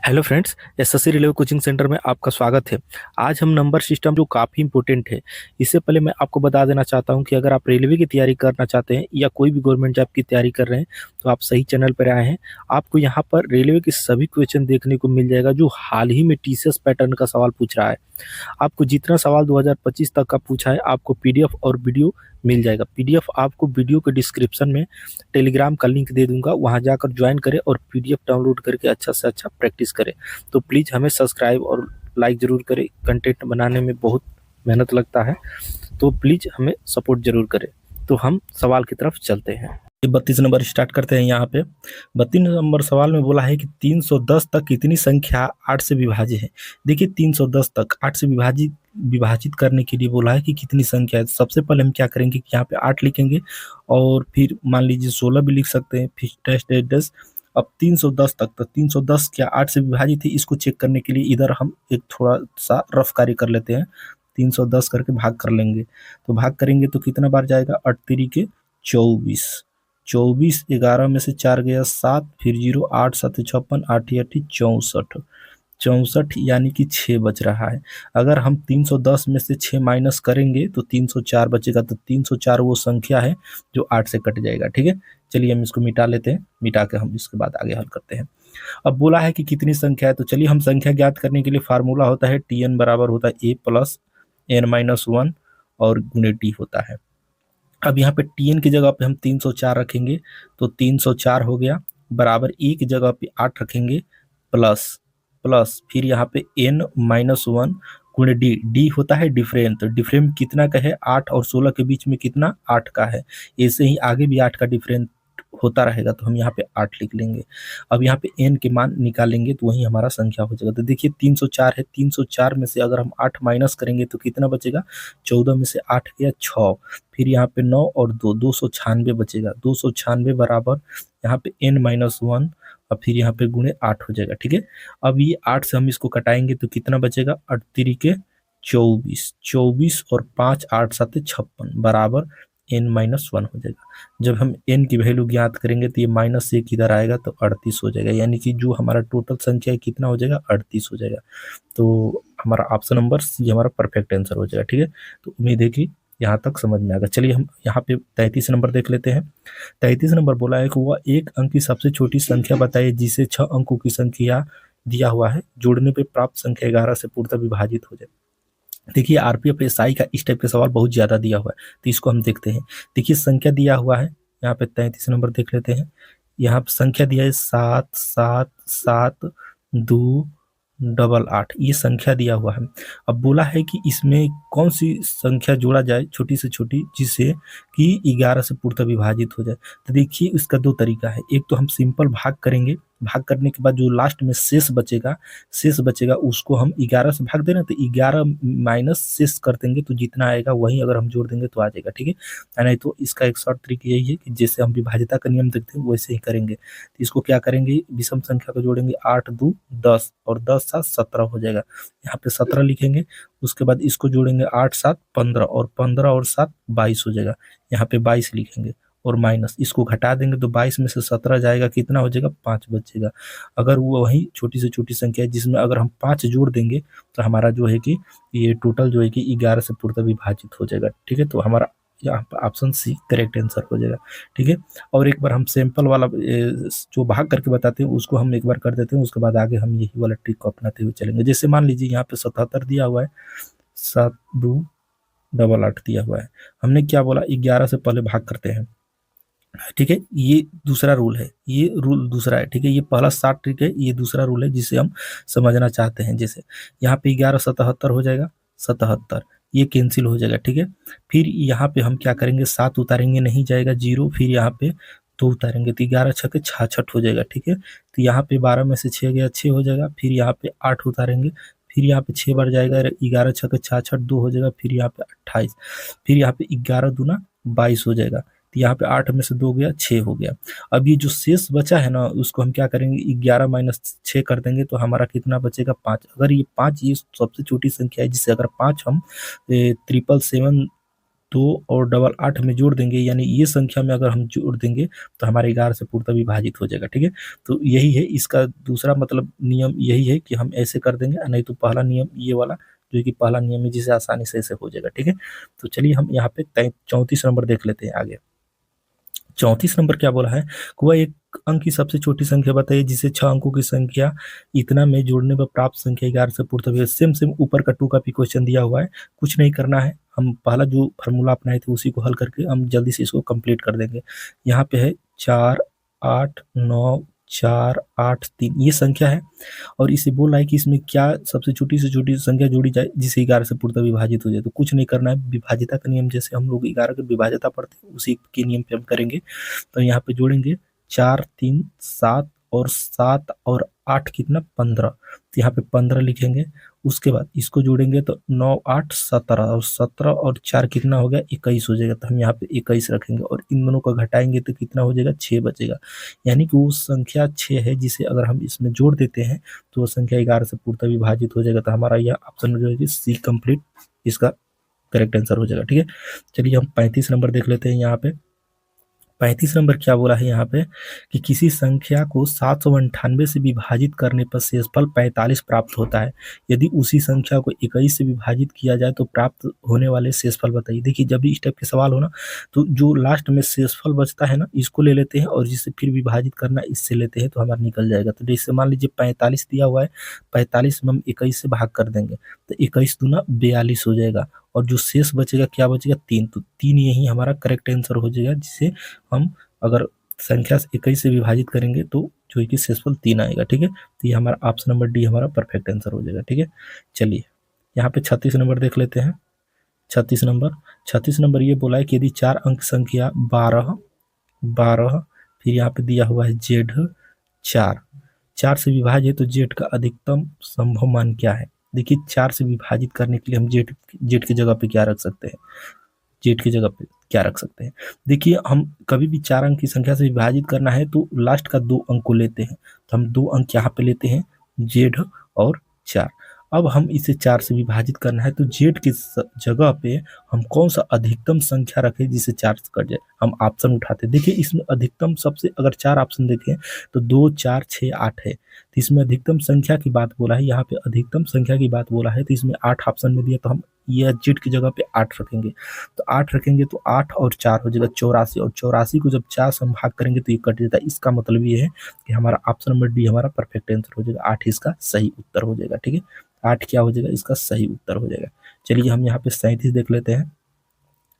Hello friends, SSC railway coaching centre में आपका स्वागत है। आज हम नंबर सिस्टम जो काफ़ी इंपॉर्टेंट है, इससे पहले मैं आपको बता देना चाहता हूं कि अगर आप रेलवे की तैयारी करना चाहते हैं या कोई भी गवर्नमेंट जॉब की तैयारी कर रहे हैं तो आप सही चैनल पर आए हैं। आपको यहां पर रेलवे के सभी क्वेश्चन देखने को मिल जाएगा जो हाल ही में टीसीएस पैटर्न का सवाल पूछ रहा है। आपको जितना सवाल 2025 तक का पूछा है आपको पीडीएफ और वीडियो मिल जाएगा। पीडीएफ आपको वीडियो के डिस्क्रिप्शन में टेलीग्राम का लिंक दे दूंगा, वहां जाकर ज्वाइन करें और पीडीएफ डाउनलोड करके अच्छा से अच्छा प्रैक्टिस करें। तो प्लीज़ हमें सब्सक्राइब और लाइक ज़रूर करें। कंटेंट बनाने में बहुत मेहनत लगता है, तो प्लीज़ हमें सपोर्ट ज़रूर करें। तो हम सवाल की तरफ चलते हैं। 32 नंबर स्टार्ट करते हैं। यहाँ पे 32 नंबर सवाल में बोला है कि 310 तक कितनी संख्या 8 से विभाज्य है। देखिए 310 तक 8 से विभाजित करने के लिए बोला है कि कितनी संख्या है। सबसे पहले हम क्या करेंगे कि यहाँ पे 8 लिखेंगे और फिर मान लीजिए 16 भी लिख सकते हैं, फिर डैश। अब 310 तक, तो 310 क्या 8 से विभाजित है, इसको चेक करने के लिए इधर हम एक थोड़ा सा रफ कार्य कर लेते हैं। 310 करके भाग कर लेंगे, तो भाग करेंगे तो कितना बार जाएगा, 8 तिरी 24, 24, 11 में से 4 गया 7, फिर 0, 8 7 56, 8 8 64, 64 यानी कि 6 बच रहा है। अगर हम 310 में से 6 माइनस करेंगे तो 304 बचेगा। तो 304 वो संख्या है जो 8 से कट जाएगा। ठीक है, चलिए हम इसको मिटा लेते हैं। मिटा के हम इसके बाद आगे हल करते हैं। अब बोला है कि कितनी संख्या है, तो चलिए हम संख्या ज्ञात करने के लिए फार्मूला होता है टी एन बराबर होता है ए प्लस एन माइनस वन और गुणे टी होता है। अब यहाँ पे टी एन की जगह पे हम 304 रखेंगे तो 304 हो गया, बराबर ई की जगह पे 8 रखेंगे, प्लस प्लस फिर यहाँ पे एन माइनस वन गुणे डी। डी होता है डिफरेंट, तो डिफरेंट कितना का है, 8 और 16 के बीच में कितना, 8 का है। ऐसे ही आगे भी 8 का डिफरेंट होता रहेगा, तो हम यहाँ पे 8 लिख लेंगे। अब यहाँ पे एन के मान निकालेंगे तो वही हमारा संख्या हो जाएगा। तो देखिए 304 है, 304 में से अगर हम 8 माइनस करेंगे तो कितना बचेगा, 14 में से 8 गया 6, फिर यहाँ पे 9 और 2, 296 बचेगा। 296 बराबर यहाँ पे n माइनस वन और फिर यहाँ पे गुणे 8 हो जाएगा। ठीक है, अब ये 8 से हम इसको कटाएंगे तो कितना बचेगा, 8 तिरी 24, 24 और 5 8 7 56 बराबर n माइनस वन हो जाएगा। जब हम n की वैल्यू ज्ञात करेंगे तो ये माइनस से किधर आएगा तो 38 हो जाएगा, यानी कि जो हमारा टोटल संख्या है कितना हो जाएगा, 38 हो जाएगा। तो हमारा ऑप्शन नंबर सी हमारा परफेक्ट आंसर हो जाएगा। ठीक है, तो उम्मीद है कि यहाँ तक समझ में आ गया। चलिए हम यहाँ पे 33 नंबर देख लेते हैं। 33 नंबर बोला है कि वह एक अंक की सबसे छोटी संख्या बताइए जिसे 6 अंकों की संख्या दिया हुआ है, जोड़ने पे प्राप्त संख्या 11 से पूर्णतः विभाजित हो जाए। देखिए आरपीएफ एसआई का इस टाइप का सवाल बहुत ज्यादा दिया हुआ है, तो इसको हम देखते हैं। देखिए संख्या दिया हुआ है, यहाँ पे 33 नंबर देख लेते हैं। यहाँ पे संख्या दिया है 7 7 7 2 डबल 8, ये संख्या दिया हुआ है। अब बोला है कि इसमें कौन सी संख्या जोड़ा जाए छोटी से छोटी जिससे कि 11 से पूर्णतः विभाजित हो जाए। तो देखिए इसका दो तरीका है। एक तो हम सिंपल भाग करेंगे, भाग करने के बाद जो लास्ट में शेष बचेगा उसको हम 11 से भाग देना, तो 11 माइनस शेष कर देंगे तो जितना आएगा वही अगर हम जोड़ देंगे तो आ जाएगा। ठीक है, नहीं तो इसका एक शॉर्ट तरीका यही है कि जैसे हम विभाजिता का नियम देखते हैं वैसे ही करेंगे। तो इसको क्या करेंगे, विषम संख्या को जोड़ेंगे, 8 2 10 और 10 7 17 हो जाएगा। यहाँ पे 17 लिखेंगे, उसके बाद इसको जोड़ेंगे 8 7 15 और 15 और 7 22 हो जाएगा। यहाँ पे 22 लिखेंगे और माइनस इसको घटा देंगे तो 22 में से 17 जाएगा, कितना हो जाएगा, 5 बचेगा। अगर वो वही छोटी से छोटी संख्या है जिसमें अगर हम 5 जोड़ देंगे तो हमारा जो है कि ये टोटल जो है कि 11 से पूर्णतः विभाजित हो जाएगा। ठीक है, तो हमारा यहाँ पर ऑप्शन सी करेक्ट आंसर हो जाएगा। ठीक है, और एक बार हम सैंपल वाला जो भाग करके बताते हैं उसको हम एक बार कर देते हैं, उसके बाद आगे हम यही वाला ट्रिक को अपनाते हुए चलेंगे। जैसे मान लीजिए यहाँ पे 77 दिया हुआ है, 7 2 डबल 8 दिया हुआ है। हमने क्या बोला, 11 से पहले भाग करते हैं। ठीक है, ये दूसरा रूल है, ये रूल दूसरा है। ठीक है, ये पहला 60 ट्रिक है, ये दूसरा रूल है जिसे हम समझना चाहते हैं। जैसे यहाँ पे 11 77 हो जाएगा, 77 ये कैंसिल हो जाएगा। ठीक है, फिर यहाँ पे हम क्या करेंगे, 7 उतारेंगे, नहीं जाएगा 0, फिर यहाँ पे 2 उतारेंगे तो 11 छके 66 हो जाएगा। ठीक है, तो यहाँ पे 12 में से 6 गया 6 हो जाएगा, फिर यहाँ पे 8 उतारेंगे, फिर यहाँ पे 6 बार जाएगा, 11 छके 66 2 हो जाएगा, फिर यहाँ पे 28, फिर यहाँ पे 11 दूना 22 हो जाएगा। तो यहाँ पे 8 में से 2 गया 6 हो गया। अब ये जो शेष बचा है ना उसको हम क्या करेंगे, 11 माइनस 6 कर देंगे तो हमारा कितना बचेगा, 5। अगर ये 5 ये सबसे छोटी संख्या है जिसे अगर 5 हम 777 2 और डबल 8 में जोड़ देंगे, यानी ये संख्या में अगर हम जोड़ देंगे तो हमारे 11 से पूर्णतः विभाजित हो जाएगा। ठीक है, तो यही है इसका दूसरा मतलब नियम, यही है कि हम ऐसे कर देंगे, नहीं तो पहला नियम ये वाला जो कि पहला नियम है जिसे आसानी से ऐसे हो जाएगा। ठीक है, तो चलिए हम यहाँ पे 34 नंबर देख लेते हैं आगे। 34 नंबर क्या बोला है, वह एक अंक की सबसे छोटी संख्या बताइए जिसे 6 अंकों की संख्या इतना में जोड़ने पर प्राप्त संख्या 11 से पूर्णतः। सेम सेम ऊपर का 2 का भी क्वेश्चन दिया हुआ है, कुछ नहीं करना है, हम पहला जो फार्मूला अपनाए थे उसी को हल करके हम जल्दी से इसको कंप्लीट कर देंगे। यहाँ पे है 4 8 9 4 8 3 ये संख्या है, और इसे बोल रहा है कि इसमें क्या सबसे छोटी से छोटी संख्या जोड़ी जाए जिसे 11 से पूर्णतः विभाजित हो जाए। तो कुछ नहीं करना है, विभाजिता का नियम जैसे हम लोग 11 की विभाजिता पढ़ते हैं उसी के नियम पे हम करेंगे। तो यहाँ पे जोड़ेंगे 4 3 7 और 7 और 8 कितना 15, तो यहाँ पे 15 लिखेंगे। उसके बाद इसको जोड़ेंगे तो 9 8 17 और 17 और 4 कितना हो गया 21 हो जाएगा, तो हम यहाँ पे 21 रखेंगे और इन दोनों को घटाएंगे तो कितना हो जाएगा 6 बचेगा। यानी कि वो संख्या 6 है जिसे अगर हम इसमें जोड़ देते हैं तो वो संख्या 11 से पूर्णतः विभाजित हो जाएगा। तो हमारा यह ऑप्शन जो है सी कंप्लीट इसका करेक्ट आंसर हो जाएगा। ठीक है, चलिए हम 35 नंबर देख लेते हैं। यहाँ पे 35 नंबर क्या बोला है यहाँ पे कि किसी संख्या को 798 से विभाजित करने पर शेषफल 45 प्राप्त होता है, यदि उसी संख्या को 21 से विभाजित किया जाए तो प्राप्त होने वाले शेषफल बताइए। देखिए जब भी इस टाइप के सवाल हो ना तो जो लास्ट में शेषफल बचता है ना इसको ले लेते हैं और जिसे फिर विभाजित करना इससे लेते हैं तो हमारा निकल जाएगा। तो जैसे मान लीजिए 45 दिया हुआ है, 45 में हम 21 से भाग कर देंगे तो 21 दूना 42 हो जाएगा, और जो शेष बचेगा क्या बचेगा 3, तो 3 यही हमारा करेक्ट आंसर हो जाएगा, जिसे हम अगर संख्या 21 से विभाजित करेंगे तो जो है कि शेषफल 3 आएगा। ठीक है, तो ये हमारा ऑप्शन नंबर डी हमारा परफेक्ट आंसर हो जाएगा। ठीक है, चलिए यहाँ पे 36 नंबर देख लेते हैं। 36 नंबर ये बोला है कि यदि 4 अंक संख्या 12 फिर यहाँ पे दिया हुआ है जेड 4 से विभाजित है तो जेड का अधिकतम संभव मान क्या है। देखिए 4 से विभाजित करने के लिए हम जेड की जगह पे क्या रख सकते हैं, जेड की जगह पे क्या रख सकते हैं। देखिए हम कभी भी 4 अंक की संख्या से विभाजित करना है तो लास्ट का 2 अंक को लेते हैं, तो हम 2 अंक यहाँ पे लेते हैं जेड और 4। अब हम इसे 4 से विभाजित करना है तो जेड की जगह पे हम कौन सा अधिकतम संख्या रखें जिसे 4 से कट जाए। हम ऑप्शन उठाते हैं, देखिए इसमें अधिकतम सबसे अगर 4 ऑप्शन देखें तो 2 4 6 8 है, तो इसमें अधिकतम संख्या की बात बोला है, यहाँ पे अधिकतम संख्या की बात बोला है तो इसमें 8 ऑप्शन में दिया, तो हम यह जेड की जगह पे 8 रखेंगे। तो 8 रखेंगे तो 8 और 4 हो जाएगा 84, और 84 को जब 4 से हम भाग करेंगे तो ये कट जाता है। इसका मतलब ये है कि हमारा ऑप्शन नंबर डी हमारा परफेक्ट आंसर हो जाएगा, 8 इसका सही उत्तर हो जाएगा। ठीक है, 8 क्या हो जाएगा इसका सही उत्तर हो जाएगा। चलिए हम यहाँ पे 37 देख लेते हैं।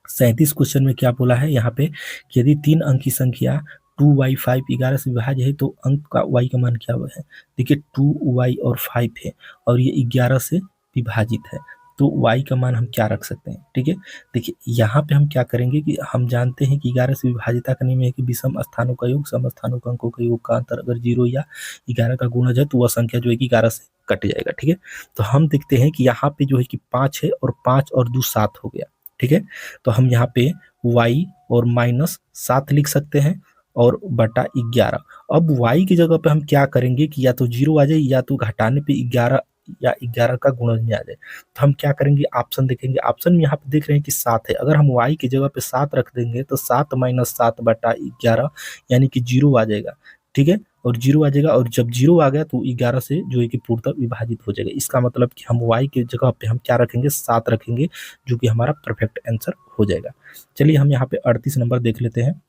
37 क्वेश्चन में क्या बोला है यहाँ पे कि यदि 3 अंक की संख्या 2y5 11 से विभाज्य है तो अंक का y का मान क्या है। देखिए 2y और 5 है और ये 11 से विभाजित है, तो y का मान हम क्या रख सकते हैं। ठीक है, देखिए यहाँ पे हम क्या करेंगे कि हम जानते हैं कि 11 से विभाजिता का नियम है कि विषम स्थानों का योग सम स्थानों का अंकों का योग का अंतर अगर 0 या 11 का गुणज है तो वह संख्या जो है कि 11 से कट जाएगा। ठीक है, तो हम देखते हैं कि यहाँ पे जो है कि 5 है और 5 और 2 7 हो गया। ठीक है, तो हम यहाँ पे y और -7 लिख सकते हैं और बटा 11। अब y की जगह पे हम क्या करेंगे कि या तो 0 आ जाए या तो घटाने पे 11 या 11 का गुणज में आ जाए। तो हम क्या करेंगे ऑप्शन देखेंगे, ऑप्शन में यहाँ पे देख रहे हैं कि 7 है, अगर हम y की जगह पे 7 रख देंगे तो 7 - 7 बटा 11 यानी कि 0 आ जाएगा। ठीक है, और 0 आ जाएगा, और जब 0 आ गया तो 11 से जो है कि पूर्णतः विभाजित हो जाएगा। इसका मतलब कि हम y की जगह पे हम क्या रखेंगे 7 रखेंगे, जो कि हमारा परफेक्ट आंसर हो जाएगा। चलिए हम यहाँ पे 38 नंबर देख लेते हैं।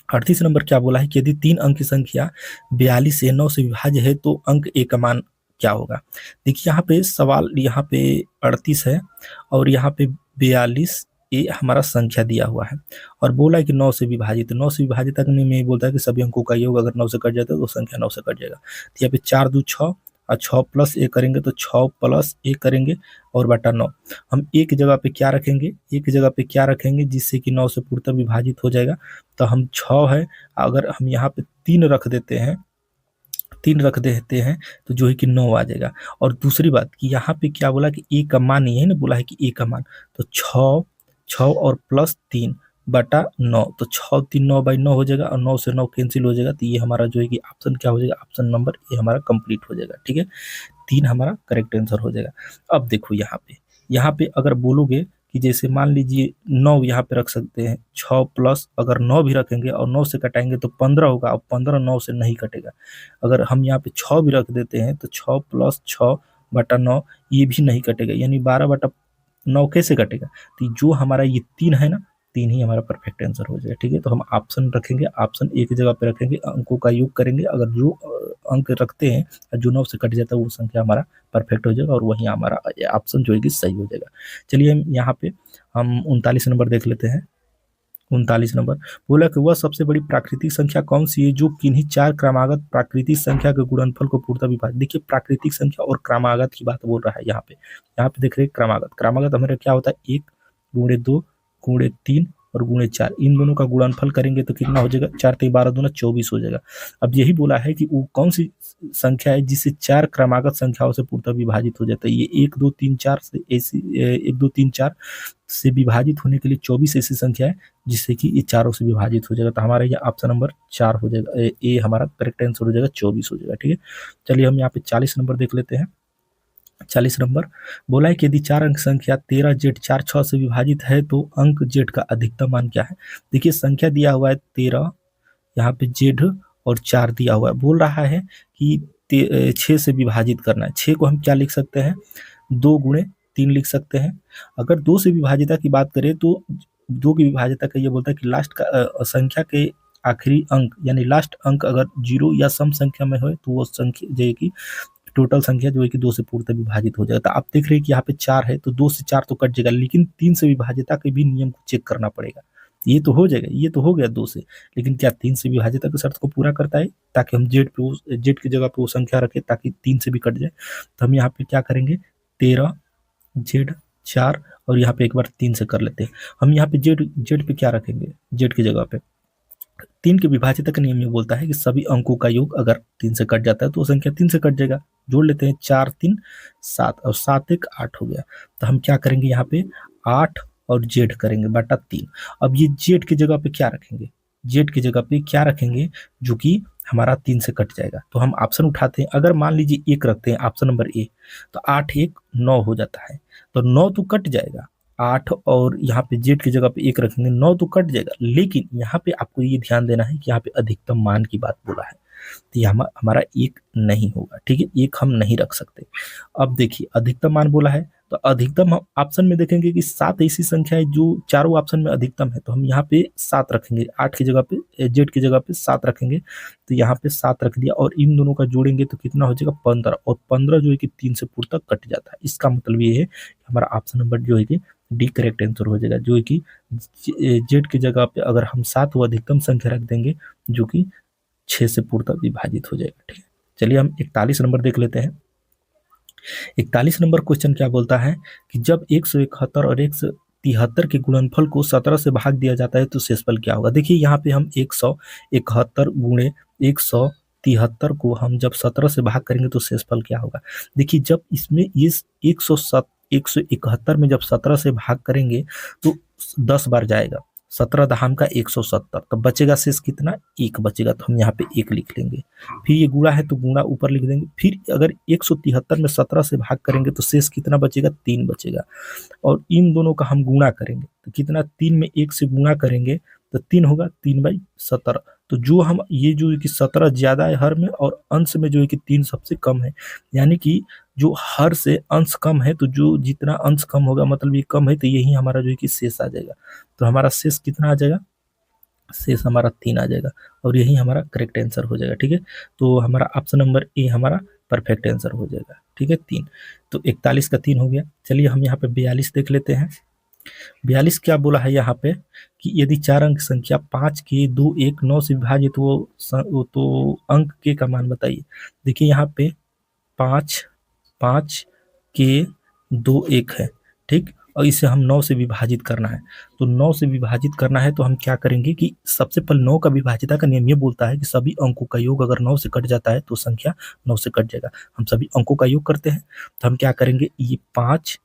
38 नंबर क्या बोला है कि यदि 3 अंक की संख्या 42 से 9 से विभाज्य है तो अंक a का मान क्या होगा। देखिए यहाँ पे सवाल यहाँ पे 38 है और यहाँ पे 42 ये हमारा संख्या दिया हुआ है और बोला है कि 9 से विभाजित, 9 से विभाजित करने में बोलता है कि सभी अंकों का योग अगर 9 से कट जाता है तो संख्या 9 से कट जाएगा। तो यहाँ पे 4 2 6 और 6 प्लस 1 करेंगे तो 6 प्लस 1 करेंगे और बटा 9। हम एक जगह पे क्या रखेंगे, एक जगह पे क्या रखेंगे जिससे कि 9 से पूर्णतः विभाजित हो जाएगा। तो हम 6 है, अगर हम यहाँ पे 3 रख देते हैं, 3 रख देते हैं तो जो है कि 9 आ जाएगा। और दूसरी बात कि यहाँ पे क्या बोला कि ए का मान, नहीं है ना, बोला है कि ए का मान, तो 6 और प्लस 3 बटा 9, तो 6 3 9/9 हो जाएगा और 9 से 9 कैंसिल हो जाएगा। तो ये हमारा जो है कि ऑप्शन क्या हो जाएगा, ऑप्शन नंबर ए हमारा कंप्लीट हो जाएगा। ठीक है, 3 हमारा करेक्ट आंसर हो जाएगा। अब देखो यहाँ पे अगर बोलोगे कि जैसे मान लीजिए 9 यहाँ पे रख सकते हैं, 6 प्लस अगर 9 भी रखेंगे और 9 से घटाएंगे तो 15 होगा, और 15 9 से नहीं कटेगा। अगर हम यहाँ पे 6 भी रख देते हैं तो 6 प्लस 6 बटा 9 ये भी नहीं कटेगा, यानी 12 बटा 9 कैसे कटेगा। तो जो हमारा ये 3 है ना, 3 ही हमारा परफेक्ट आंसर हो जाएगा। ठीक है, तो हम ऑप्शन रखेंगे, ऑप्शन एक जगह पे रखेंगे, अंकों का योग करेंगे, अगर जो अंक रखते हैं जो 9 से कट जाता है वो संख्या हमारा परफेक्ट हो जाएगा और वही हमारा ऑप्शन जो है कि सही हो जाएगा। चलिए हम यहाँ पे हम 39 नंबर देख लेते हैं। 39 नंबर बोला कि वह सबसे बड़ी प्राकृतिक संख्या कौन सी है जो किन्हीं चार क्रमागत प्राकृतिक संख्या के गुणनफल को पूर्णतः विभाजित। देखिए प्राकृतिक संख्या और क्रमागत की बात बोल रहा है यहाँ पे देख रहे हैं क्रमागत। क्रमागत हमारा क्या होता है, 1 गुणे 2 गुणे 3 और गुणे 4, इन दोनों का गुणनफल करेंगे तो कितना हो जाएगा, 4 3 12 दूना 24 हो जाएगा। अब यही बोला है कि वो कौन सी संख्या है जिससे चार क्रमागत संख्याओं से पूर्णतः विभाजित हो जाता है। ये 1 2 3 4 से ऐसी 1 2 3 4 से विभाजित होने के लिए 24 ऐसी संख्या है जिससे कि ये चारों से विभाजित हो जाएगा। तो हमारा ये ऑप्शन नंबर 4 हो जाएगा, ए हमारा करेक्ट आंसर हो जाएगा, 24 हो जाएगा। ठीक है, चलिए हम यहाँ पे 40 नंबर देख लेते हैं। 40 नंबर बोला है कि यदि 4 अंक संख्या 13 जेड 4 6 से विभाजित है तो अंक जेड का अधिकतम मान क्या है। देखिए संख्या दिया हुआ है 13, यहाँ पे जेड और 4 दिया हुआ है, बोल रहा है कि 6 से विभाजित करना है। 6 को हम क्या लिख सकते हैं, 2 गुणे 3 लिख सकते हैं। अगर 2 से विभाजिता की बात करें तो 2 की विभाजिता का ये बोलता है कि लास्ट का संख्या के आखिरी अंक यानी लास्ट अंक अगर 0 या सम संख्या में हो तो वो संख्या जो है कि टोटल संख्या जो है कि 2 से पूर्णतः विभाजित हो जाएगा। तो आप देख रहे हैं कि यहाँ पे 4 है तो 2 से 4 तो कट जाएगा, लेकिन 3 से विभाजिता के भी नियम को चेक करना पड़ेगा। ये तो हो जाएगा, ये तो हो गया 2 से, लेकिन क्या 3 से विभाजिता की शर्त को पूरा करता है, ताकि हम जेड की जगह पे वो संख्या रखें ताकि 3 से भी कट जाए। तो हम यहाँ पे क्या करेंगे, 13 जेड 4 और यहाँ पे एक बार 3 से कर लेते हैं। हम यहाँ पे जेड पे क्या रखेंगे, जेड की जगह पे 3 के विभाजिता का नियम ये बोलता है कि सभी अंकों का योग अगर 3 से कट जाता है तो संख्या 3 से कट जाएगा। जोड़ लेते हैं, 4 3 7 और 7 1 8 हो गया। तो हम क्या करेंगे, यहाँ पे 8 और जेड करेंगे बटा 3। अब ये जेड की जगह पे क्या रखेंगे, जेड की जगह पे क्या रखेंगे जो कि हमारा 3 से कट जाएगा। तो हम ऑप्शन उठाते हैं, अगर मान लीजिए 1 रखते हैं ऑप्शन नंबर ए, तो 8 1 9 हो जाता है, तो 9 तो कट जाएगा। 8 और यहाँ पे जेड की जगह पे 1 रखेंगे, 9 तो कट जाएगा, लेकिन यहाँ पे आपको ये ध्यान देना है कि यहाँ पे अधिकतम मान की बात बोला है, तो ये हमारा 1 नहीं होगा। ठीक है, 1 हम नहीं रख सकते। अब देखिए अधिकतम मान बोला है तो अधिकतम हम ऑप्शन में देखेंगे कि 7 ऐसी संख्या है जो चारों ऑप्शन में अधिकतम है, तो हम यहाँ पे 7 रखेंगे, 8 की जगह पे जेड की जगह पे 7 रखेंगे, तो यहाँ पे 7 रख दिया और इन दोनों का जोड़ेंगे तो कितना हो जाएगा 15, और 15 जो है कि 3 से पूर्णतः कट जाता है। इसका मतलब ये है कि हमारा ऑप्शन नंबर जो है कि डी करेक्ट आंसर हो जाएगा, जो है कि जेड की जगह पे अगर हम 7 वो अधिकतम संख्या रख देंगे जो कि 6 से पूर्णतः विभाजित हो जाएगा। ठीक है, चलिए हम 41 नंबर देख लेते हैं। 41 नंबर क्वेश्चन क्या बोलता है कि जब 171 और 173 के गुणनफल को 17 से भाग दिया जाता है तो शेषफल क्या होगा। देखिए यहाँ पे हम 171 गुणे 173 को हम जब 17 से भाग करेंगे तो शेषफल क्या होगा। देखिए जब इसमें इस 171 में जब 17 से भाग करेंगे तो 10 बार जाएगा, 17 दहाम का 170, तो बचेगा शेष कितना, 1 बचेगा, तो हम यहाँ पे 1 लिख लेंगे। फिर ये गुणा है तो गुणा ऊपर लिख देंगे। फिर अगर 173 में 17 से भाग करेंगे तो शेष कितना बचेगा, 3 बचेगा, और इन दोनों का हम गुणा करेंगे तो कितना, 3 में 1 से गुणा करेंगे तो 3 होगा, 3/17। तो जो हम ये जो है कि 17 ज्यादा है हर में और अंश में जो है कि 3 सबसे कम है, यानी कि जो हर से अंश कम है तो जो जितना अंश कम होगा मतलब ये कम है, तो यही हमारा जो है कि शेष आ जाएगा। तो हमारा शेष कितना आ जाएगा, शेष हमारा 3 आ जाएगा और यही हमारा करेक्ट आंसर हो जाएगा। ठीक है, तो हमारा ऑप्शन नंबर ए हमारा परफेक्ट आंसर हो जाएगा। ठीक है, 3, तो 41 का 3 हो गया। चलिए हम यहाँ पे 42 देख लेते हैं। 42 क्या बोला है यहाँ पे कि यदि 4 अंक संख्या 5 के 2 1 9 से विभाजित वो तो अंक के का मान बताइए। देखिए यहाँ पे 5 5 के 2 1 है, ठीक, और इसे हम 9 से विभाजित करना है। तो 9 से विभाजित करना है तो हम क्या करेंगे कि सबसे पहले 9 का विभाजिता का नियम ये बोलता है कि सभी अंकों का योग अगर 9 से कट जाता है तो संख्या 9 से कट जाएगा। हम सभी अंकों का योग करते हैं तो हम क्या करेंगे, ये 5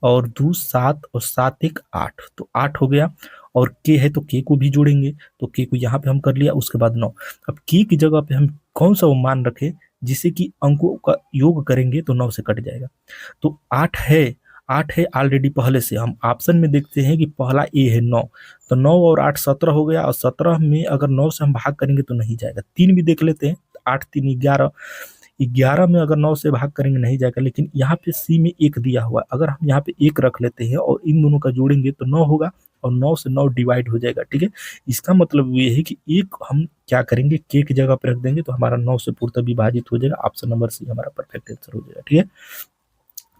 और 2 7 और 7 1 8, तो 8 हो गया, और के है तो के को भी जोड़ेंगे, तो के को यहाँ पे हम कर लिया, उसके बाद 9। अब के की जगह पे हम कौन सा वो मान रखें जिससे कि अंकों का योग करेंगे तो 9 से कट जाएगा। तो 8 है, 8 है ऑलरेडी पहले से, हम ऑप्शन में देखते हैं कि पहला ए है 9, तो 9 और 8 17 हो गया, और 17 में अगर 9 से हम भाग करेंगे तो नहीं जाएगा। 3 भी देख लेते हैं, 8 3 11, 11 में अगर 9 से भाग करेंगे नहीं जाएगा, लेकिन यहाँ पे सी में 1 दिया हुआ है, अगर हम यहाँ पे 1 रख लेते हैं और इन दोनों का जोड़ेंगे तो 9 होगा, और 9 से 9 डिवाइड हो जाएगा। ठीक है, इसका मतलब ये है कि एक हम क्या करेंगे, के की जगह पे रख देंगे तो हमारा 9 से पूर्णतः विभाजित हो जाएगा। ऑप्शन नंबर सी हमारा परफेक्ट आंसर हो जाएगा। ठीक है,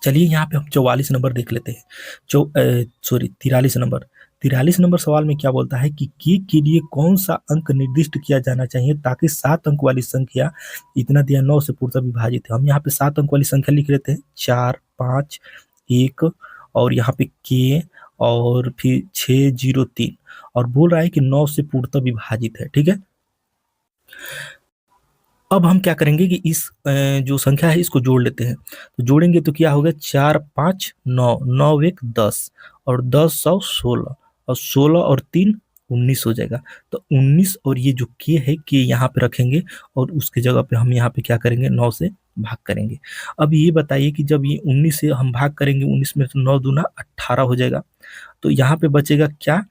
चलिए यहाँ पे हम 44 नंबर देख लेते हैं। 43 नंबर। 43 नंबर सवाल में क्या बोलता है कि के लिए कौन सा अंक निर्दिष्ट किया जाना चाहिए ताकि 7 अंक वाली संख्या, इतना दिया 9 से पूर्णतः विभाजित है। हम यहाँ पे 7 अंक वाली संख्या लिख लेते हैं, 4 5 1, और यहाँ पे के, और फिर 603, और बोल रहा है कि 9 से पूर्णतः विभाजित है। ठीक है, अब हम क्या करेंगे कि इस जो संख्या है इसको जोड़ लेते हैं। तो जोड़ेंगे तो क्या होगा, 4 5 9, 9 1 10, और 10 100 16, और 16 और 3 19 हो जाएगा। तो 19 और ये जो के है, के यहाँ पे रखेंगे, और उसकी जगह पे हम यहाँ पे क्या करेंगे, 9 से भाग करेंगे। अब ये बताइए कि जब ये 19 से हम भाग करेंगे, 19 में तो 9 दूना 18 हो जाएगा, तो यहाँ पे बचेगा क्या,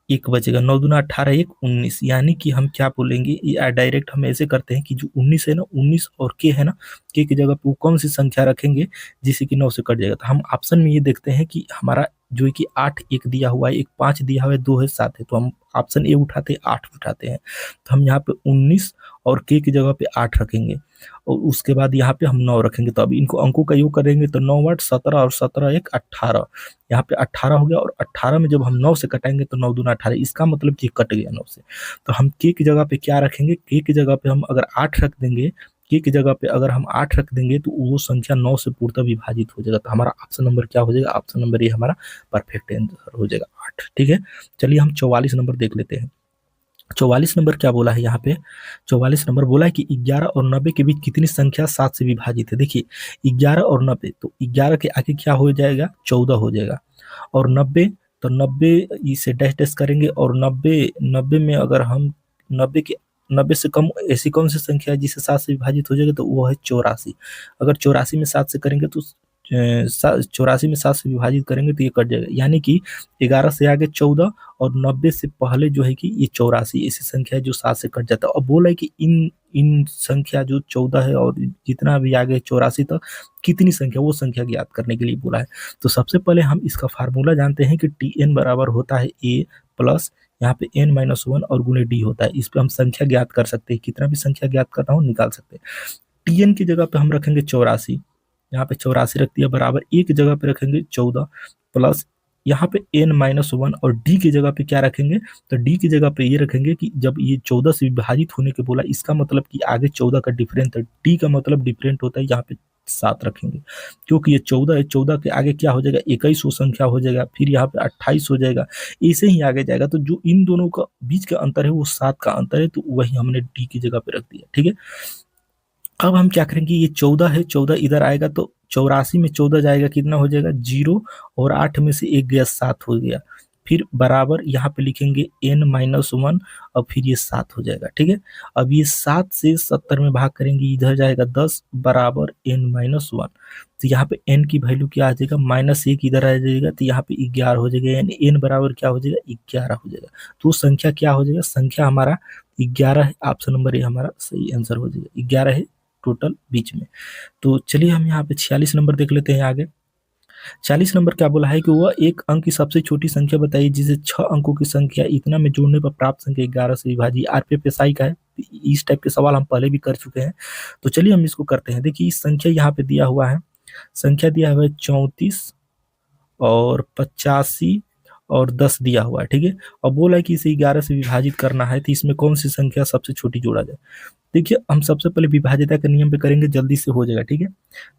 1 बचेगा। 9 दूना 18, 1 19, यानी कि हम क्या बोलेंगे, या डायरेक्ट हम ऐसे करते हैं कि जो 19 है ना, 19 और के है ना, के की जगह पे वो कौन सी संख्या रखेंगे जिससे कि 9 से कट जाएगा। तो हम ऑप्शन में ये देखते हैं कि हमारा जो है कि 8 एक दिया हुआ है, एक 5 दिया हुआ है, 2 है, 7 है, तो हम ऑप्शन ए उठाते हैं, 8 उठाते हैं। तो हम यहाँ पे 19 और के की जगह पे 8 रखेंगे, और उसके बाद यहाँ पे हम 9 रखेंगे। तो अब इनको अंकों का योग करेंगे तो 9 8 17, और 17 1 18, यहाँ पे 18 हो गया, और 18 में जब हम 9 से कटाएंगे तो 9 दूना 18, इसका मतलब कि कट गया 9 से। तो हम के की जगह पे क्या रखेंगे, के की जगह पे हम अगर 8 रख देंगे, के की जगह पे अगर हम 8 रख देंगे तो वो संख्या 9 से पूर्णतः विभाजित हो जाएगा। तो हमारा ऑप्शन नंबर क्या हो जाएगा, ऑप्शन नंबर ये हमारा परफेक्ट आंसर हो जाएगा, 8। ठीक है, चलिए हम 44 नंबर देख लेते हैं। 44 नंबर क्या बोला है यहाँ पे, 44 नंबर बोला है कि 11 और 90 के बीच कितनी संख्या 7 से विभाजित है। देखिए 11 और 90, तो 11 के आगे क्या हो जाएगा, 14 हो जाएगा, और 90, तो 90 इसे डैश डैश करेंगे, और 90 90 में अगर हम 90 के 90 से कम ऐसी कौन सी संख्या है जिसे 7 से विभाजित हो जाएगा, तो वो है 84। अगर 84 में 7 से करेंगे तो 84 में 7 से विभाजित करेंगे तो ये कट जाएगा, यानी कि 11 से आगे 14, और 90 से पहले जो है कि ये 84 ऐसी संख्या है जो 7 से कट जाता है। और बोला है कि इन इन संख्या जो 14 है और जितना भी आगे 84 तक कितनी संख्या, वो संख्या ज्ञात करने के लिए बोला है। तो सबसे पहले हम इसका फार्मूला जानते हैं कि टी एन बराबर होता है ए प्लस यहाँ पे n माइनस 1 और गुणे डी होता है। इस पे हम संख्या ज्ञात कर सकते हैं, कितना भी संख्या ज्ञात करना हो निकाल सकते हैं। टी एन की जगह पे हम रखेंगे 84, यहाँ पे 84 रख दिया, बराबर एक जगह पे रखेंगे 14, प्लस यहाँ पे n-1, और d की जगह पे क्या रखेंगे, तो d की जगह पे ये रखेंगे कि जब ये 14 से विभाजित होने के बोला, इसका मतलब कि आगे 14 का डिफरेंट है, d का मतलब डिफरेंट होता है, यहाँ पे 7 रखेंगे, क्योंकि ये 14 है, 14 के आगे क्या हो जाएगा, 21 वो संख्या हो जाएगा, फिर यहाँ पे 28 हो जाएगा, ऐसे ही आगे जाएगा। तो जो इन दोनों का बीच का अंतर है वो 7 का अंतर है, तो वही हमने d की जगह पे रख दिया। ठीक है, अब हम क्या करेंगे, ये 14 है, 14 इधर आएगा तो 84 में 14 जाएगा, कितना हो जाएगा 0, और 8 में से 1 गया, 7 हो गया, फिर बराबर यहाँ पे लिखेंगे n-1, और फिर ये 7 हो जाएगा। ठीक है, अब ये 7 से 70 में भाग करेंगे, इधर जाएगा 10, बराबर n-1, तो यहाँ पे n की वैल्यू क्या आ जाएगा, -1 इधर आ जाएगा, तो यहाँ पे 11 हो जाएगा, यानी n बराबर क्या हो जाएगा, 11 हो जाएगा। तो संख्या क्या हो जाएगा, संख्या हमारा 11 है, ऑप्शन नंबर ए हमारा सही आंसर हो जाएगा, 11 है टोटल बीच में। तो चलिए हम यहाँ पे 46 नंबर देख लेते हैं आगे। 40 नंबर क्या बोला है कि वह एक अंक की सबसे छोटी संख्या बताइए जिसे 6 अंकों की संख्या इतना में जोड़ने पर प्राप्त संख्या 11 से विभाजित। आरपीएफएसआई का है, इस टाइप के सवाल हम पहले भी कर चुके हैं, तो चलिए हम इसको करते हैं। देखिए इस संख्या यहाँ पे दिया हुआ है, संख्या दिया हुआ है 34 और 85 और 10 दिया हुआ है। ठीक है, और बोला है कि इसे 11 से विभाजित करना है, तो इसमें कौन सी संख्या सबसे छोटी जोड़ा जाए। देखिए हम सबसे पहले विभाज्यता के नियम पे करेंगे, जल्दी से हो जाएगा। ठीक है,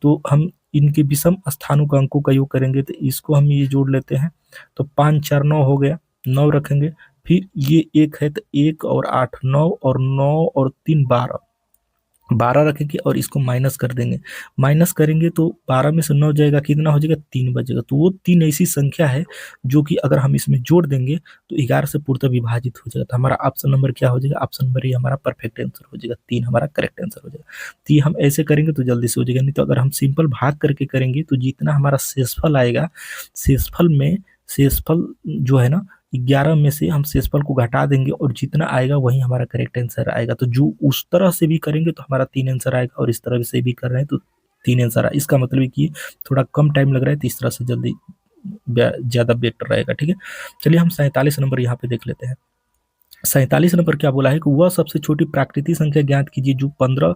तो हम इनके विषम स्थानों का अंकों का योग करेंगे, तो इसको हम ये जोड़ लेते हैं, तो 5 4 9 हो गया, 9 रखेंगे, फिर ये 1 है तो 1 और 8 9, और 9 और 3 12, 12 रखेंगे और इसको माइनस कर देंगे। माइनस करेंगे तो 12 में से 9 जाएगा, कितना हो जाएगा, 3 बचेगा। तो वो 3 ऐसी संख्या है जो कि अगर हम इसमें जोड़ देंगे तो 11 से पूर्णतः विभाजित हो जाएगा। तो हमारा ऑप्शन नंबर क्या हो जाएगा, ऑप्शन नंबर ये हमारा परफेक्ट आंसर हो जाएगा, 3 हमारा करेक्ट आंसर हो जाएगा। तो ये हम ऐसे करेंगे तो जल्दी से हो जाएगा, नहीं तो अगर हम सिंपल भाग करके करेंगे तो जितना हमारा शेषफल आएगा, शेषफल जो है ना, 11 में से हम शेषफल को घटा देंगे और जितना आएगा वही हमारा करेक्ट आंसर आएगा। तो जो उस तरह से भी करेंगे तो हमारा 3 आंसर आएगा, और इस तरह से भी कर रहे हैं तो 3 आंसर आएगा। इसका मतलब है कि थोड़ा कम टाइम लग रहा है तो इस तरह से जल्दी ज्यादा बेटर रहेगा। ठीक है, चलिए हम 47 नंबर यहाँ पे देख लेते हैं। 47 नंबर क्या बोला है कि वह सबसे छोटी प्राकृतिक संख्या ज्ञात कीजिए जो 15,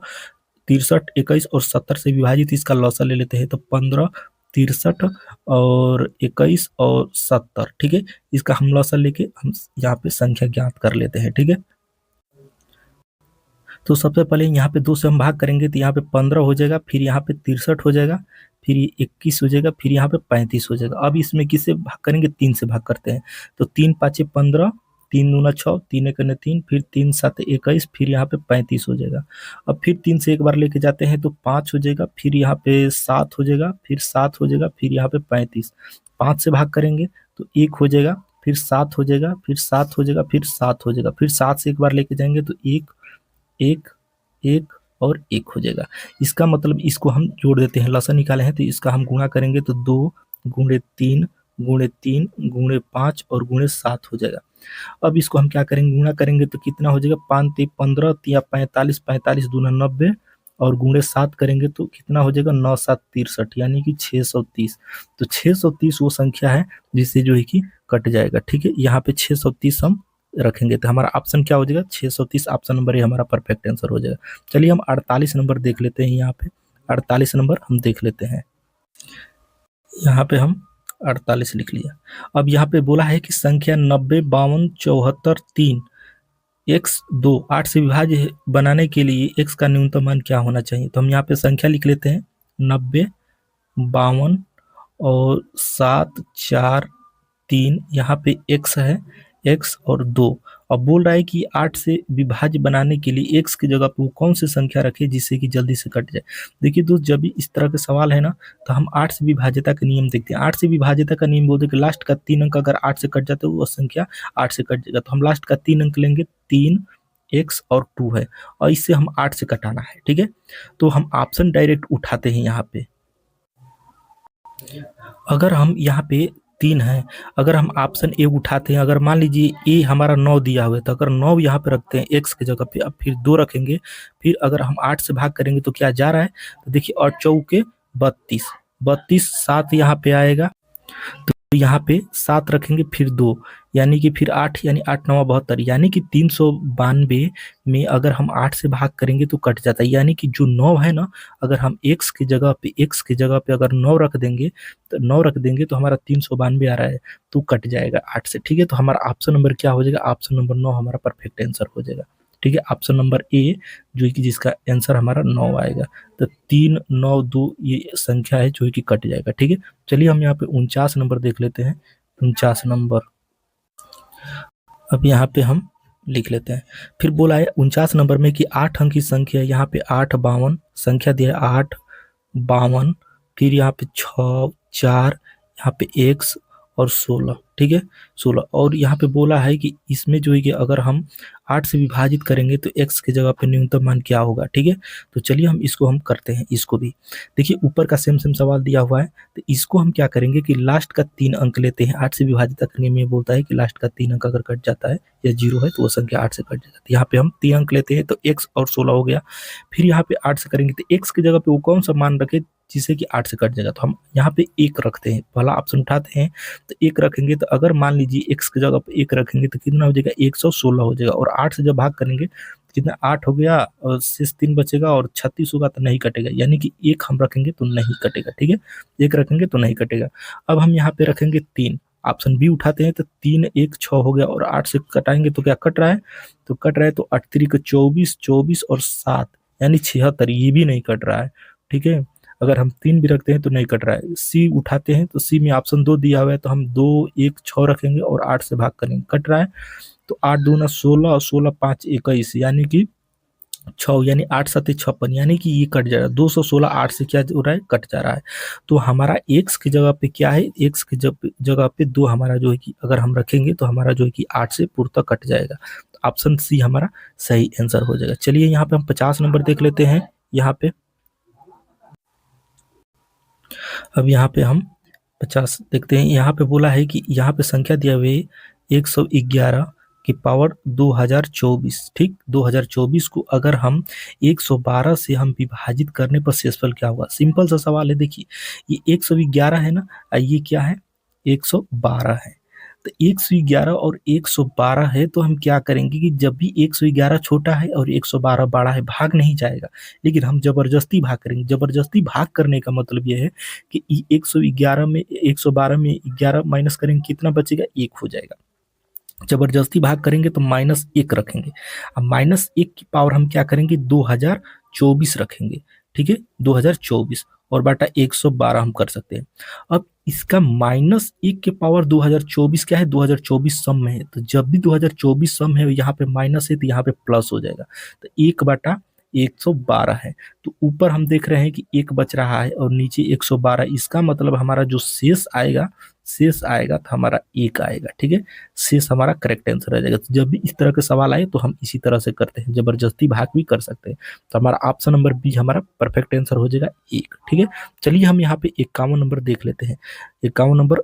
63, 21 और 70 से विभाजित। इसका लॉसा ले लेते हैं, तो 15, 63 और 21 और 70। ठीक है, इसका हम लॉसा लेके हम यहाँ पे संख्या ज्ञात कर लेते हैं। ठीक है, तो सबसे पहले यहाँ पे 2 से हम भाग करेंगे तो यहाँ पे 15 हो जाएगा, फिर यहाँ पे 63 हो जाएगा, फिर 21 हो जाएगा, फिर यहाँ पे 35 हो जाएगा। अब इसमें किससे भाग करेंगे, 3 से भाग करते हैं। तो 3 5 15, 3 दूना 6, 3 एक 3, फिर 3 7 21, फिर यहाँ पे 35 हो जाएगा। अब फिर 3 से एक बार लेके जाते हैं तो 5 हो जाएगा, फिर यहाँ पे 7 हो जाएगा, फिर 7 हो जाएगा, फिर यहाँ पे 35। 5 से भाग करेंगे तो 1 हो जाएगा, फिर 7 हो जाएगा, फिर 7 हो जाएगा, फिर 7 हो जाएगा, फिर 7 से एक बार लेके जाएंगे तो 1, 1, 1 और 1 हो जाएगा। इसका मतलब इसको हम जोड़ देते हैं, लसन निकाले हैं तो इसका हम गुणा करेंगे तो 2 गुणे 3 गुणे 3 गुणे 5 और गुणे 7 हो जाएगा। अब इसको हम क्या करेंगे, गुणा करेंगे तो कितना हो जाएगा, 5 3 15 या 45, 45 दूना 90 और गुणे 7 करेंगे तो कितना हो जाएगा, 9 7 63, यानी कि 630। तो 630 वो संख्या है जिससे जो है कि कट जाएगा। ठीक है, यहाँ पे 630 हम रखेंगे तो हमारा ऑप्शन क्या हो जाएगा, 630। ऑप्शन नंबर ये हमारा परफेक्ट आंसर हो जाएगा। चलिए हम 48 नंबर देख लेते हैं। यहाँ पे 48 नंबर हम देख लेते हैं। यहाँ पे हम 48 लिख लिया। अब यहाँ पे बोला है कि संख्या 90, 52, 74, 3 x 2 8 से विभाज्य बनाने के लिए x का न्यूनतम मान क्या होना चाहिए। तो हम यहाँ पे संख्या लिख लेते हैं, 90, 52 और 7 4 3, यहाँ पे x है, x और 2। अब बोल रहा है कि 8 से विभाज्य बनाने के लिए x की जगह पे वो कौन सी संख्या रखे जिससे कि जल्दी से कट जाए। देखिए दोस्त, जब भी इस तरह के सवाल है ना तो हम 8 से विभाज्यता का नियम देखते हैं। 8 से विभाज्यता का नियम बोलते हैं कि लास्ट का 3 अंक अगर 8 से कट जाता है वो संख्या 8 से कट जाएगा। तो हम लास्ट का 3 अंक लेंगे, 3 x और 2 है, और इससे हम 8 से कटाना है। ठीक है, तो हम ऑप्शन डायरेक्ट उठाते हैं। यहाँ पे अगर हम यहाँ पे 3 है, अगर हम ऑप्शन ए उठाते हैं, अगर मान लीजिए ए हमारा 9 दिया हुआ है तो अगर 9 यहाँ पे रखते हैं एक्स की जगह पे, अब फिर 2 रखेंगे, फिर अगर हम 8 से भाग करेंगे तो क्या जा रहा है, तो देखिए, और चौके 32, 32 7 यहाँ पे आएगा, तो यहाँ पे 7 रखेंगे, फिर 2, यानी कि फिर 8, यानी 8 9 72, यानी कि 392 में अगर हम 8 से भाग करेंगे तो कट जाता है। यानी कि जो 9 है ना, अगर हम x की जगह पे अगर 9 रख देंगे तो हमारा 392 आ रहा है, तो कट जाएगा 8 से। ठीक है, तो हमारा ऑप्शन नंबर क्या हो जाएगा, ऑप्शन नंबर 9 हमारा परफेक्ट आंसर हो जाएगा। ठीक है, ऑप्शन नंबर ए जो कि जिसका आंसर हमारा 9 आएगा। तो 3 9 2 ये संख्या है जो कि कट जाएगा। ठीक है, चलिए हम यहाँ पे 49 नंबर देख लेते हैं। 49 नंबर अब यहाँ पे हम लिख लेते हैं। फिर बोला है 49 नंबर में कि 8 अंक की संख्या, यहाँ पे 8 52 संख्या दिया है, 8 52, फिर यहाँ पे 6 4, यहाँ पे x और 16। ठीक है, 16, और यहाँ पे बोला है कि इसमें जो है कि अगर हम 8 से विभाजित करेंगे तो x की जगह पे न्यूनतम मान क्या होगा। ठीक है, तो चलिए हम इसको हम करते हैं। इसको भी देखिए, ऊपर का सेम सवाल दिया हुआ है, तो इसको हम क्या करेंगे कि लास्ट का 3 अंक लेते हैं। 8 से विभाजित करने में बोलता है कि लास्ट का 3 अंक अगर कट जाता है या 0 है तो वो संख्या 8 से कट जाता है। यहाँ पे हम 3 अंक लेते हैं तो x और 16 हो गया। फिर यहाँ पे 8 से करेंगे तो x की जगह पे वो कौन सा मान रखे जिससे कि 8 से कट जाएगा, तो हम यहाँ पे 1 रखते हैं। पहला ऑप्शन उठाते हैं तो 1 रखेंगे, तो अगर मान लीजिए x की जगह पे 1 रखेंगे तो कितना हो जाएगा, 116 हो जाएगा, और 8 से जब भाग करेंगे कितना, 8 हो गया और शेष 3 बचेगा और 36 होगा तो नहीं कटेगा, यानी कि 1 हम रखेंगे तो नहीं कटेगा। ठीक है, 1 रखेंगे तो नहीं कटेगा। अब हम यहाँ पे रखेंगे 3, ऑप्शन बी उठाते हैं तो 3 1 6 हो गया, और 8 से कटाएंगे तो क्या कट रहा है, तो कट रहा है तो 8 3 को 24, 24 और 7 यानी 76, ये भी नहीं कट रहा है। ठीक है, अगर हम 3 भी रखते हैं तो नहीं कट रहा है। सी उठाते हैं तो सी में ऑप्शन 2 दिया हुआ है, तो हम 2 1 6 रखेंगे और 8 से भाग करेंगे, कट रहा है, तो 8 दूना 16 और 16 5 21, यानी कि 6 यानी 8 7 56, यानी कि ये कट जा रहा है 216, 8 से क्या हो रहा है, कट जा रहा है। तो हमारा x की जगह पे क्या है, x की जगह पे 2 हमारा जो है कि अगर हम रखेंगे तो हमारा जो है कि 8 से पूर्णतः कट जाएगा। तो ऑप्शन सी हमारा सही आंसर हो जाएगा। चलिए यहाँ पे हम 50 नंबर देख लेते हैं। यहाँ पे अब यहाँ पे हम 50 देखते हैं। यहाँ पे बोला है कि यहाँ पे संख्या दिया हुआ है 111 की पावर 2024, ठीक। 2024 को अगर हम 112 से हम विभाजित करने पर शेषफल क्या होगा। सिंपल सा सवाल है, देखिए ये 111 है ना, ये क्या है, 112 है। तो 111 और 112 है, तो हम क्या करेंगे कि जब भी 111 छोटा है और 112 बड़ा है, भाग नहीं जाएगा, लेकिन हम जबरदस्ती भाग करेंगे। जबरदस्ती भाग करने का मतलब यह है कि 111 में 112 में 11 माइनस करेंगे, कितना बचेगा, 1 हो जाएगा। जबरदस्ती भाग करेंगे तो -1 रखेंगे। अब -1 की पावर हम क्या करेंगे, 2024 रखेंगे, ठीक है, 2024 और बटा 112 हम कर सकते हैं। अब इसका -1 के पावर 2024 क्या है, 2024 सम में है, तो जब भी 2024 सम है यहाँ पे माइनस है तो यहाँ पे प्लस हो जाएगा। तो 1/112 है। तो ऊपर हम देख रहे हैं कि 1 बच रहा है और नीचे 112, इसका मतलब हमारा जो शेष आएगा तो हमारा 1 आएगा, ठीक है। शेष हमारा करेक्ट आंसर आ जाएगा। तो जब भी इस तरह के सवाल आए तो हम इसी तरह से करते हैं, जबरदस्ती भाग भी कर सकते हैं। तो हमारा ऑप्शन नंबर बी हमारा परफेक्ट आंसर हो जाएगा 1, ठीक है। चलिए हम यहाँ पे 51 नंबर देख लेते हैं। 51 नंबर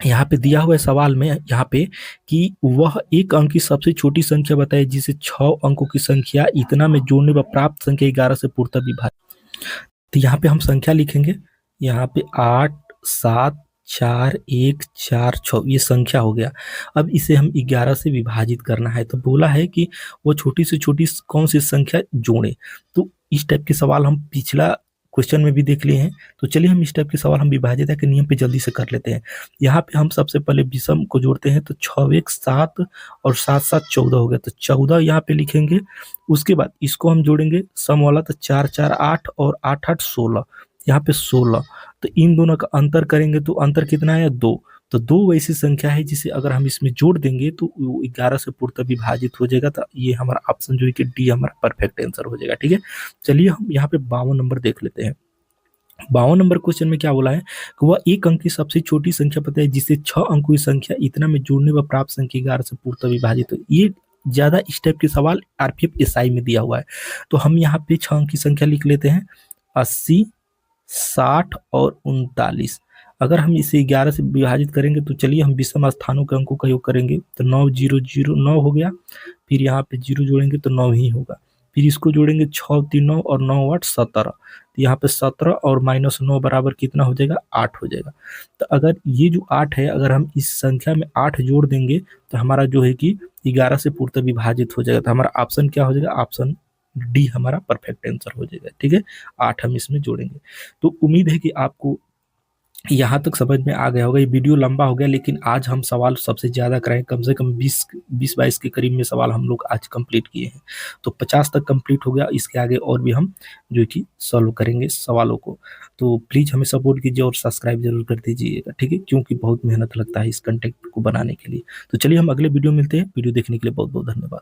यहाँ पे दिया हुआ है सवाल में, यहाँ पे कि वह एक अंक की सबसे छोटी संख्या बताए जिसे 6 अंकों की संख्या इतना में जोड़ने पर प्राप्त संख्या 11 से पूर्णतः विभाजित। तो यहाँ पे हम संख्या लिखेंगे, यहाँ पे 8 7 4 1 4 6 ये संख्या हो गया। अब इसे हम 11 से विभाजित करना है। तो बोला है कि वो छोटी से छोटी कौन सी संख्या जोड़े। तो इस टाइप के सवाल हम पिछला क्वेश्चन में भी देख लिए हैं। तो चलिए हम इस टाइप के सवाल हम विभाजित के नियम पे जल्दी से कर लेते हैं। यहाँ पे हम सबसे पहले विषम को जोड़ते हैं, तो 6 1 7 और 7 7 14 हो गया। तो 14 यहाँ पे लिखेंगे। उसके बाद इसको हम जोड़ेंगे सम वाला, तो 4 4 8 और 8 8 16, यहाँ पे 16। तो इन दोनों का अंतर करेंगे तो अंतर कितना है, 2। तो 2 वैसी संख्या है जिसे अगर हम इसमें जोड़ देंगे तो 11 से पूर्णतः विभाजित हो जाएगा। तो ये हमारा ऑप्शन जो है कि डी हमारा परफेक्ट आंसर हो जाएगा, ठीक है। चलिए हम यहाँ पे 52 नंबर देख लेते हैं। 52 नंबर क्वेश्चन में क्या बोला है कि वह एक अंक की सबसे छोटी संख्या पता है जिसे 6 अंकों की संख्या इतना में जोड़ने व प्राप्त संख्या 11 से पूर्णतः विभाजित हो। ये ज्यादा इस टाइप के सवाल आरपीएफ एसआई में दिया हुआ है। तो हम यहाँ पे 6 अंक की संख्या लिख लेते हैं, 80 60 और 39। अगर हम इसे 11 से विभाजित करेंगे तो चलिए हम विषम स्थानों के अंकों का योग करेंगे। तो 9 0 0 9 हो गया, फिर यहाँ पे 0 जोड़ेंगे तो 9 ही होगा, फिर इसको जोड़ेंगे 6 3 9 और 9 8 17। तो यहाँ पे 17 और -9 बराबर कितना हो जाएगा, 8 हो जाएगा। तो अगर ये जो 8 है, अगर हम इस संख्या में 8 जोड़ देंगे तो हमारा जो है कि 11 से पूर्णतः विभाजित हो जाएगा। तो हमारा ऑप्शन क्या हो जाएगा, ऑप्शन डी हमारा परफेक्ट आंसर हो जाएगा, ठीक है। 8 हम इसमें जोड़ेंगे। तो उम्मीद है कि आपको यहाँ तक समझ में आ गया होगा। ये वीडियो लंबा हो गया, लेकिन आज हम सवाल सबसे ज़्यादा कराए, कम से कम 20-22 के करीब में सवाल हम लोग आज कंप्लीट किए हैं। तो 50 तक कंप्लीट हो गया, इसके आगे और भी हम जो कि सॉल्व करेंगे सवालों को। तो प्लीज़ हमें सपोर्ट कीजिए और सब्सक्राइब जरूर कर दीजिएगा, ठीक है, क्योंकि बहुत मेहनत लगता है इस कंटेंट को बनाने के लिए। तो चलिए हम अगले वीडियो मिलते हैं। वीडियो देखने के लिए बहुत बहुत धन्यवाद।